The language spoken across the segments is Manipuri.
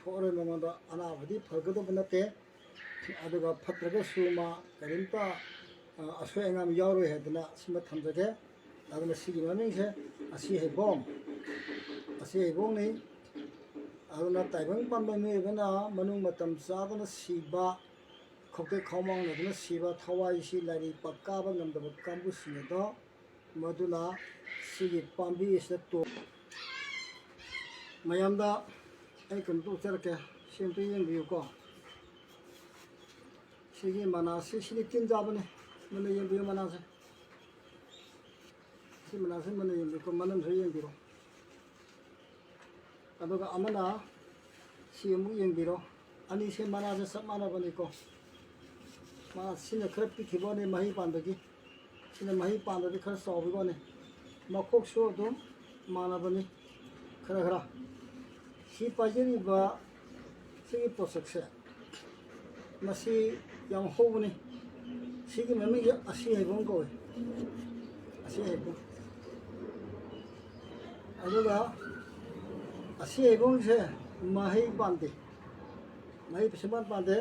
ꯊꯣꯛꯑꯔꯣꯏ ꯃꯉꯣꯟꯗ ꯑꯅꯥꯕꯗꯤ ꯐꯒꯗꯕ ꯅꯠꯇꯦ ꯑꯗꯨꯒ ꯐꯠꯇ꯭ꯔꯒꯁꯨ ꯃꯥ ꯀꯔꯤꯝꯇ ꯑꯁꯣꯏ ꯑꯉꯥꯝ ꯌꯥꯎꯔꯣꯏ ꯍꯥꯏꯗꯅ ꯁꯤꯃ ꯊꯝꯖꯒꯦ ꯑꯗꯨꯅ ꯁꯤꯒꯤ ꯃꯃꯤꯡꯁꯦ ꯑꯁꯤ ꯍꯩꯕꯣꯡꯅꯤ ꯑꯗꯨꯅ ꯇꯥꯏꯕꯪ ꯄꯥꯟꯕ ꯃꯤꯑꯣꯏꯕꯅ ꯃꯅꯨꯡ ꯃꯇꯝ ꯆꯥꯗꯅ ꯁꯤꯕ ꯈꯧꯇꯦꯛ ꯈꯥꯎꯃꯥꯡꯅꯗꯨꯅ ꯁꯤꯕ ꯊꯋꯥꯏꯁꯤ ꯂꯥꯏꯔꯤ ꯄꯛ ꯀꯥꯕ ꯉꯝꯗꯕ ꯀꯥꯡꯕꯨꯁꯤꯡ ꯑꯗꯣ ꯃꯗꯨꯅ ꯁꯤꯒꯤ ꯄꯥꯝꯕꯤ ꯑꯁꯤꯗ ꯃꯌꯥꯝꯗ ꯑꯩ ꯀꯩꯅꯣ ꯎꯠꯆꯔꯛꯀꯦ ꯁꯤ ꯑꯝꯇ ꯌꯦꯡꯕꯤꯌꯨꯀꯣ ꯁꯤꯒꯤ ꯃꯅꯥꯁꯤ ꯁꯤꯗꯤ ꯇꯤꯟ ꯆꯥꯕꯅꯤ ꯃꯨꯟꯅ ꯌꯦꯡꯕꯤꯌꯨ ꯃꯅꯥꯁꯦ ꯁꯤ ꯃꯅꯥꯁꯦ ꯃꯨꯟꯅ ꯌꯦꯡꯕꯤꯌꯨꯀꯣ ꯃꯅꯝꯁꯨ ꯌꯦꯡꯕꯤꯔꯣ ꯑꯗꯨꯒ ꯑꯃꯅ ꯁꯤ ꯑꯃꯨꯛ ꯌꯦꯡꯕꯤꯔꯣ ꯑꯅꯤꯁꯦ ꯃꯅꯥꯁꯦ ꯆꯞ ꯃꯥꯟꯅꯕꯅꯤꯀꯣ ꯁꯤꯅ ꯈꯔ ꯄꯤꯛꯈꯤꯕꯅꯤ ꯃꯍꯩ ꯄꯥꯟꯕꯒꯤ sini mahi pandadi khara sawbigone makok su adum manabani khara khara si pajeri ba sigi posakse masi yang hobuni sigi mami ge asi hebon ko asi hebon aduga asi hebon se mahi pande mahi pisiman pande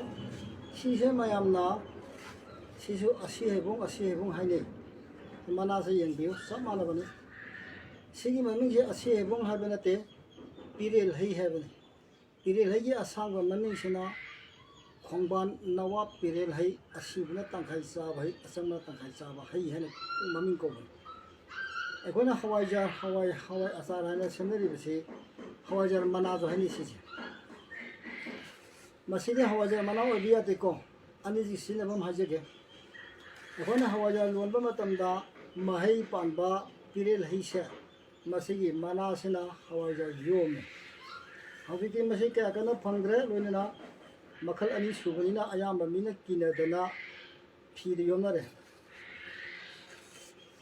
si se mayamna sisu asi hebong haine mana se yengbiu sab manabani sigi mami ge asi hebong habenate pirel hai hebani pirel hai ge asangwa mami sina khongban nawab pirel hai asibna tangkhai cha bhai asangna tangkhai cha ba hai hene mami ko bani ekona hawaijar hawai asar hane semeri bisi hawaijar mana jo hani siji masidi hawaijar mana obiya te ko ani ji sinabam hajege ekona hawaijar lonba matamda mahai panba pirel hai se masigi mana sina hawaijar yome hawiki masi kya kana phangre loinina makhal ani subanina ayamba mina kinadana phiri yomnare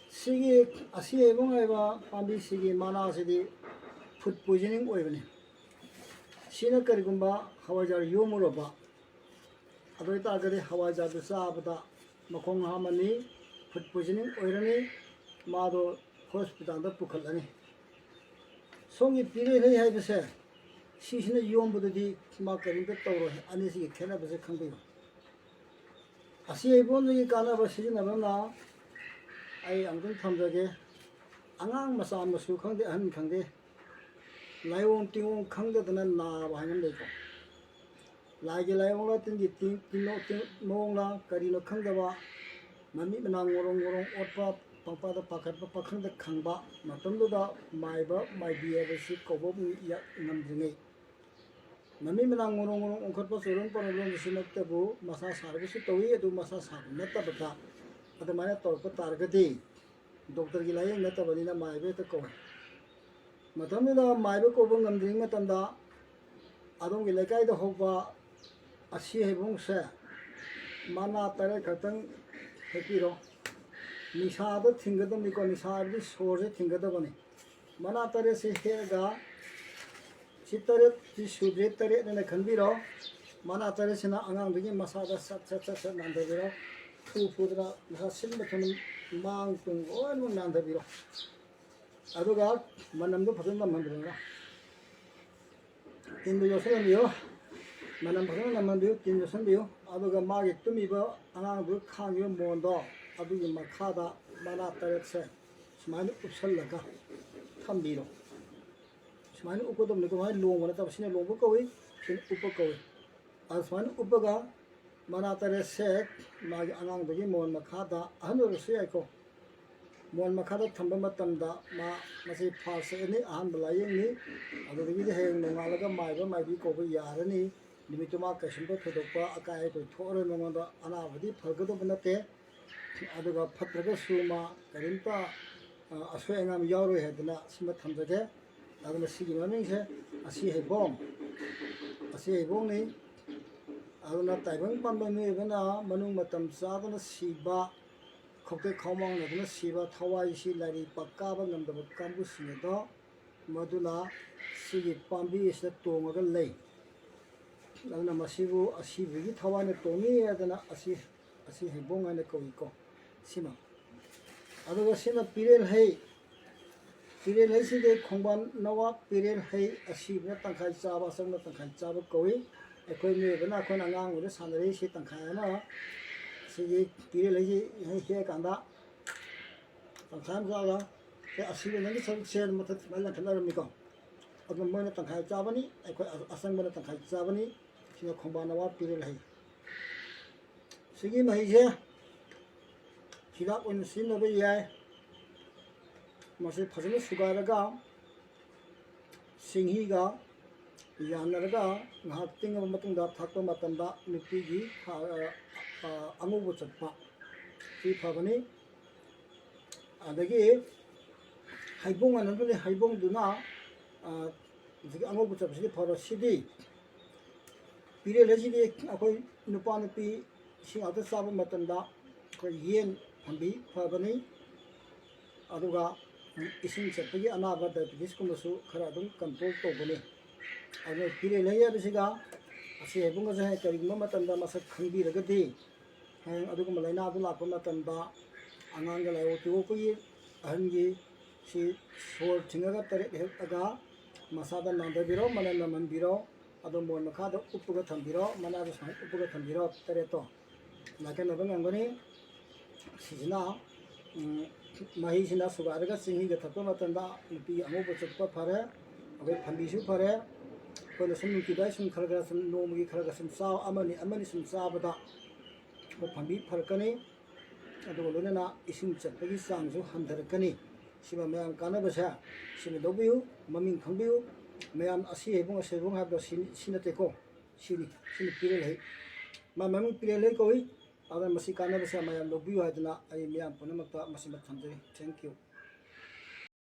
sigi asi ebong aiba pambi sigi mana sidi food poisoning oibani sina karigumba hawaijar yomuroba adoi ta gari hawaijar du sabada makhong hamani food poisoning oirani mado hospital da pukhalani songi pire rei haibase sisina yombududi ma karinda tawro ani sigi khena base khangbiyo asi ebon gi kana ba sijina bana ai angdung thamjage angang masa masu khangde han khangde laiwong tingong khangdadana na ba hanam leiko laige laiwong la tingi ting mong la karino khangdaba mami manang ngorong otpa pangpada pakhatpa pakhangda khangba matamduda maiba maibiya basi kobo ya ngamdringai mami manang ngorong ongkhatpa sorong parolong sinaktabu masa sarbisu tawi adu masa sar natabata adamana torpa targadi doctor gi layeng natabani na maibe ta ko matamduda maiba kobo ngamdring matamda adong gi lekai da hoba asi hebong se mana tare khatang hepiro nisha da thingada mi ko nisha di soje thingada bani mana tare se hega chitare ti sudre tare ne khanbiro mana tare sina angang bigi masa da sat nandabiro pudra masa silba thun mang tung on nandabiro aduga manam do phadanda mandrina tindu yosanbiyo manam phadanda mandiyo tin yosanbiyo aduga magi tumiba angang du khangyo mondo adugi makhada mana taretse sumani upsallaga thambiro sumani ukodom ne ko hai longwana tab sine longbo kowi sin upokowi asmani upaga mana taretse magi angang dugi mon makhada ahanu rusi aiko mon makhada thamba matamda ma masi phase ani ahan balayeng ni adugi heng nongalaga maiba maibi ko yarani nimituma kashimba thodokpa akai ko thore mangda anabadi phagado banate aduga phatragasu ma karimta asoi angam yauroi hadana sima thamjage aduna sigi mamingse asi hebong ni aduna taibang pamba mi bana manung matam chadana siba khokte khawmang naduna siba thawai si lari pakkaba ngamdaba kambu sinedo maduna sigi pambi isa tongaga lei aduna masibu asibigi thawai tongi adana asi hebong ane kawiko sima aduga sina pirel hai ꯄꯤꯔꯦꯜ ꯍꯩꯁꯤꯗꯤ ꯈꯣꯡꯕꯥꯟ ꯅꯋꯥ ꯄꯤꯔꯦꯜ ꯍꯩ ꯑꯁꯤꯕꯅ ꯇꯪꯈꯥꯏ ꯆꯥꯕ ꯑꯁꯪꯕ ꯇꯪꯈꯥꯏ ꯆꯥꯕ ꯀꯧꯏ ꯑꯩꯈꯣꯏ ꯃꯤꯑꯣꯏꯕꯅ ꯑꯩꯈꯣꯏꯅ ꯑꯉꯥꯡ ꯑꯣꯏꯅ ꯁꯥꯟꯅꯔꯛꯏꯁꯤ ꯇꯪꯈꯥꯏ ꯑꯃ ꯁꯤꯒꯤ ꯄꯤꯔꯦꯜ ꯍꯩꯁꯤ ꯍꯦꯛꯑꯀꯥꯟꯗ ꯇꯪꯈꯥꯏ ꯑꯃ ꯆꯥꯔꯒ ꯑꯁꯤꯕ ꯅꯪꯒꯤ ꯁꯔꯨꯛꯁꯦ ꯃꯊꯛ ꯁꯨꯃꯥꯏꯅ ꯂꯪꯈꯠꯅꯔꯝꯃꯤꯀꯣ ꯑꯗꯨ ꯃꯣꯏꯅ ꯇꯪꯈꯥꯏ ꯆꯥꯕꯅꯤ ꯑꯩꯈꯣꯏ ꯑꯁꯪꯕꯅ ꯇꯪꯈꯥꯏ ꯆꯥꯕꯅꯤ ꯁꯤꯅ ꯈꯣꯡꯕꯥꯟ ꯅꯋꯥ ꯄꯤꯔꯦꯜ ꯍꯩ ꯁꯤꯒꯤ ꯃꯍꯩꯁꯦ ꯍꯤꯗꯥꯛ ꯑꯣꯏꯅ ꯁꯤꯖꯤꯟꯅꯕ ꯌꯥꯏ ꯃꯁꯤ ꯐꯖꯅ ꯁꯨꯒꯥꯏꯔꯒ ꯁꯤꯡꯍꯤꯒ ꯌꯥꯟꯅꯔꯒ ꯉꯥꯏꯍꯥꯛ ꯇꯤꯡꯉꯕ ꯃꯇꯨꯡꯗ ꯊꯛꯄ ꯃꯇꯝꯗ ꯅꯨꯄꯤꯒꯤ ꯑꯉꯧꯕ ꯆꯠꯄ ꯁꯤ ꯐꯕꯅꯤ ꯑꯗꯒꯤ ꯍꯩꯕꯣꯡ ꯍꯥꯏꯅꯕꯅꯤ ꯍꯩꯕꯣꯡꯗꯨꯅ ꯍꯧꯖꯤꯛꯀꯤ ꯑꯉꯧꯕ ꯆꯠꯄꯁꯤꯗꯤ ꯐꯕ ꯁꯤꯗꯤ ꯄꯤꯔꯦꯜ ꯍꯩꯁꯤꯗꯤ ꯑꯩꯈꯣꯏ ꯅꯨꯄꯥ ꯅꯨꯄꯤ ꯁꯤ ꯉꯥꯛꯇ ꯆꯥꯕ ꯃꯇꯝꯗ ꯑꯩꯈꯣꯏ ꯌꯦꯟ ꯐꯝꯕꯤ ꯐꯕꯅꯤ ꯑꯗꯨꯒ ꯏꯁꯤꯡ ꯆꯠꯄꯒꯤ ꯑꯅꯥꯕ ꯗꯥꯏꯕꯦꯇꯤꯁꯀꯨꯝꯕꯁꯨ ꯈꯔ ꯑꯗꯨꯝ ꯀꯟꯇ꯭ꯔꯣꯜ ꯇꯧꯕꯅꯤ ꯑꯗꯨꯅ ꯄꯤꯔꯦꯜ ꯍꯩ ꯍꯥꯏꯕꯁꯤꯒ ꯑꯁꯤ ꯍꯩꯕꯣꯡꯒꯁꯦ ꯀꯔꯤꯒꯨꯝꯕ ꯃꯇꯝꯗ ꯃꯁꯛ ꯈꯪꯕꯤꯔꯒꯗꯤ ꯍꯌꯦꯡ ꯑꯗꯨꯒꯨꯝꯕ ꯂꯥꯏꯅꯥꯗꯨ ꯂꯥꯛꯄ ꯃꯇꯝꯗ ꯑꯉꯥꯡꯒ ꯂꯥꯏꯑꯣ ꯇꯤꯑꯣꯛꯄꯒꯤ ꯑꯍꯟꯒꯤ ꯁꯤ ꯁꯣꯔ ꯊꯤꯡꯉꯒ ꯇꯔꯦꯠ ꯍꯦꯛꯑꯒ ꯃꯁꯥꯗ ꯅꯥꯟꯊꯕꯤꯔꯣ ꯃꯅꯝ ꯅꯝꯍꯟꯕꯤꯔꯣ ꯑꯗꯨ ꯃꯣꯟ ꯃꯈꯥꯗ ꯎꯞꯄꯒ ꯊꯝꯕꯤꯔꯣ ꯃꯅꯥꯗ ꯁꯨꯃꯥꯏꯅ ꯎꯞꯄꯒ ꯊꯝꯕꯤꯔꯣ ꯇꯔꯦꯠꯇꯣ ꯅꯥꯀꯟꯅꯕ ꯉꯝꯒꯅꯤ ꯁꯤꯁꯤꯅ ꯃꯍꯤꯁꯤꯅ ꯁꯨꯒꯥꯏꯔꯒ ꯆꯤꯡꯍꯤꯒ ꯊꯛꯄ ꯃꯇꯝꯗ ꯅꯨꯄꯤꯒꯤ ꯑꯉꯧꯕ ꯆꯠꯄ ꯐꯔꯦ ꯑꯩꯈꯣꯏ ꯐꯝꯕꯤꯁꯨ ꯐꯔꯦ ꯑꯩꯈꯣꯏꯅ ꯁꯨꯝ ꯅꯨꯡꯇꯤꯗ ꯁꯨꯝ ꯈꯔ ꯈꯔ ꯁꯨꯝ ꯅꯣꯡꯃꯒꯤ ꯈꯔ ꯈꯔ ꯁꯨꯝ ꯑꯃꯅꯤ ꯁꯨꯝ ꯆꯥꯕꯗ ꯑꯩꯈꯣꯏ ꯐꯝꯕꯤ ꯐꯔꯛꯀꯅꯤ ꯑꯗꯨꯒ ꯂꯣꯏꯅꯅ ꯏꯁꯤꯡ ꯆꯠꯄꯒꯤ ꯆꯥꯡꯁꯨ ꯍꯟꯊꯔꯛꯀꯅꯤ ꯁꯤꯃ ꯃꯌꯥꯝ ꯀꯥꯟꯅꯕꯁꯦ ꯁꯤꯃ ꯂꯧꯕꯤꯌꯨ ꯃꯃꯤꯡ ꯈꯪꯕꯤꯌꯨ ꯃꯌꯥꯝ ꯑꯁꯤ ꯍꯩꯕꯣꯡ ꯑꯁꯩꯕꯣꯡ ꯍꯥꯏꯕꯗꯣ ꯁꯤ ꯅꯠꯇꯦꯀꯣ ꯁꯤꯅꯤ ꯄꯤꯔꯦꯜ ꯍꯩ ꯃꯃꯤꯡ ꯄꯤꯔꯦꯜ ꯍꯩ ꯀꯧꯏ ꯑꯗꯨꯅ ꯃꯁꯤ ꯀꯥꯟꯅꯕꯁꯦ ꯃꯌꯥꯝ ꯂꯧꯕꯤꯌꯨ ꯍꯥꯏꯗꯅ ꯑꯩ ꯃꯤꯌꯥꯝ ꯄꯨꯝꯅꯃꯛꯇ ꯃꯁꯤꯃ ꯊꯝꯖꯔꯤ ꯊꯦꯡꯛ ꯌꯨ